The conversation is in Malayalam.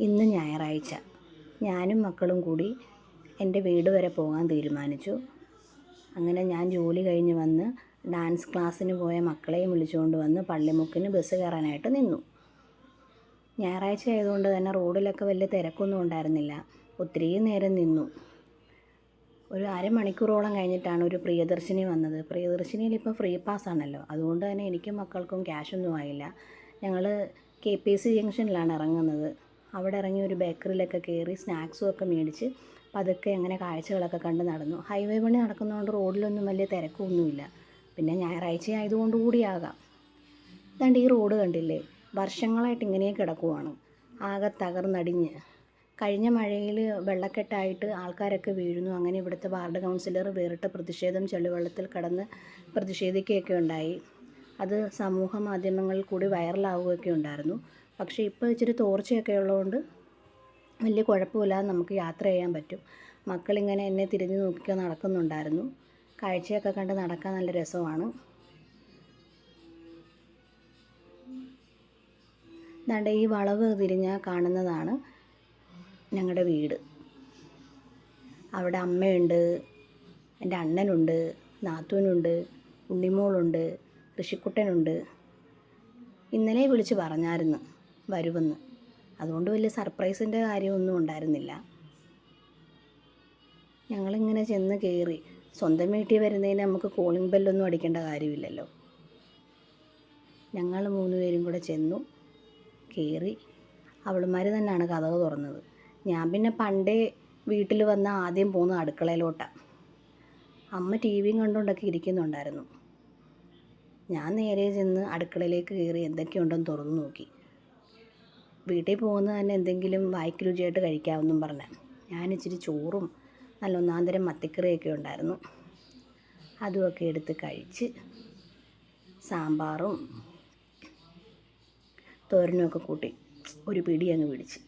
ഇന്ന് ഞായറാഴ്ച. ഞാനും മക്കളും കൂടി എൻ്റെ വീട് വരെ പോകാൻ തീരുമാനിച്ചു. അങ്ങനെ ഞാൻ ജോലി കഴിഞ്ഞ് വന്ന് ഡാൻസ് ക്ലാസ്സിന് പോയ മക്കളെയും വിളിച്ചുകൊണ്ട് വന്ന് പള്ളിമുക്കിന് ബസ് കയറാനായിട്ട് നിന്നു. ഞായറാഴ്ച ആയതുകൊണ്ട് തന്നെ റോഡിലൊക്കെ വലിയ തിരക്കൊന്നും ഉണ്ടായിരുന്നില്ല. ഒത്തിരി നേരം നിന്നു. ഒരു അരമണിക്കൂറോളം കഴിഞ്ഞിട്ടാണ് ഒരു പ്രിയദർശിനി വന്നത്. പ്രിയദർശിനിയിൽ ഇപ്പോൾ ഫ്രീ പാസ് ആണല്ലോ, അതുകൊണ്ട് തന്നെ എനിക്കും മക്കൾക്കും ക്യാഷൊന്നും ആയില്ല. ഞങ്ങൾ KPC ജംഗ്ഷനിലാണ് ഇറങ്ങുന്നത്. അവിടെ ഇറങ്ങി ഒരു ബേക്കറിയിലൊക്കെ കയറി സ്നാക്സും ഒക്കെ മേടിച്ച് പതുക്കെ അങ്ങനെ കാഴ്ചകളൊക്കെ കണ്ട് നടന്നു. ഹൈവേ പണി നടക്കുന്നതുകൊണ്ട് റോഡിലൊന്നും വലിയ തിരക്കൊന്നുമില്ല. പിന്നെ ഞായറാഴ്ച ആയതുകൊണ്ട് കൂടിയാകാം. ഇതാണ്ട് ഈ റോഡ് കണ്ടില്ലേ, വർഷങ്ങളായിട്ട് ഇങ്ങനെ കിടക്കുവാണ്, ആകെ തകർന്നടിഞ്ഞ്. കഴിഞ്ഞ മഴയിൽ വെള്ളക്കെട്ടായിട്ട് ആൾക്കാരൊക്കെ വീഴുന്നു. അങ്ങനെ ഇവിടുത്തെ വാർഡ് കൗൺസിലർ വേറിട്ട പ്രതിഷേധം ചെളിവെള്ളത്തിൽ കടന്ന് പ്രതിഷേധിക്കുകയൊക്കെ ഉണ്ടായി. അത് സമൂഹ മാധ്യമങ്ങളിൽ കൂടി വൈറലാവുകയൊക്കെ ഉണ്ടായിരുന്നു. പക്ഷേ ഇപ്പോൾ ഇച്ചിരി തോർച്ചയൊക്കെ ഉള്ളതുകൊണ്ട് വലിയ കുഴപ്പമില്ലാതെ നമുക്ക് യാത്ര ചെയ്യാൻ പറ്റും. മക്കളിങ്ങനെ എന്നെ തിരിഞ്ഞു നോക്കിയൊക്കെ നടക്കുന്നുണ്ടായിരുന്നു. കാഴ്ചയൊക്കെ കണ്ട് നടക്കാൻ നല്ല രസമാണ്. ദാണ്ടെ ഈ വളവ് തിരിഞ്ഞാൽ കാണുന്നതാണ് ഞങ്ങളുടെ വീട്. അവിടെ അമ്മയുണ്ട്, എൻ്റെ അണ്ണനുണ്ട്, നാത്തൂനുണ്ട്, ഉണ്ണിമോളുണ്ട്, ഋഷിക്കുട്ടനുണ്ട്. ഇന്നലെ വിളിച്ച് പറഞ്ഞായിരുന്നു വരുമെന്ന്. അതുകൊണ്ട് വലിയ സർപ്രൈസിൻ്റെ കാര്യമൊന്നും ഉണ്ടായിരുന്നില്ല. ഞങ്ങളിങ്ങനെ ചെന്ന് കയറി. സ്വന്തം വീട്ടിൽ വരുന്നതിന് നമുക്ക് കോളിംഗ് ബെല്ലൊന്നും അടിക്കേണ്ട കാര്യമില്ലല്ലോ. ഞങ്ങൾ 3 പേരും കൂടെ ചെന്നു കയറി. അവളുമാർ തന്നെയാണ് കതക് തുറന്നത്. ഞാൻ പിന്നെ പണ്ടേ വീട്ടിൽ വന്ന ആദ്യം പോകുന്നത് അടുക്കളയിലോട്ടാണ്. അമ്മ TVയും കണ്ടുകൊണ്ടൊക്കെ ഇരിക്കുന്നുണ്ടായിരുന്നു. ഞാൻ നേരെ ചെന്ന് അടുക്കളയിലേക്ക് കയറി എന്തൊക്കെയുണ്ടെന്ന് തുറന്നു നോക്കി. വീട്ടിൽ പോകുന്നത് തന്നെ എന്തെങ്കിലും വായ്ക്ക് രുചിയായിട്ട് കഴിക്കാമെന്നും പറഞ്ഞാൽ ഞാൻ ഇച്ചിരി ചോറും നല്ല ഒന്നാന്തരം മത്തിക്കറിയൊക്കെ ഉണ്ടായിരുന്നു. അതുമൊക്കെ എടുത്ത് കഴിച്ച് സാമ്പാറും തോരനുമൊക്കെ കൂട്ടി ഒരു പിടി അങ്ങ് പിടിച്ച്.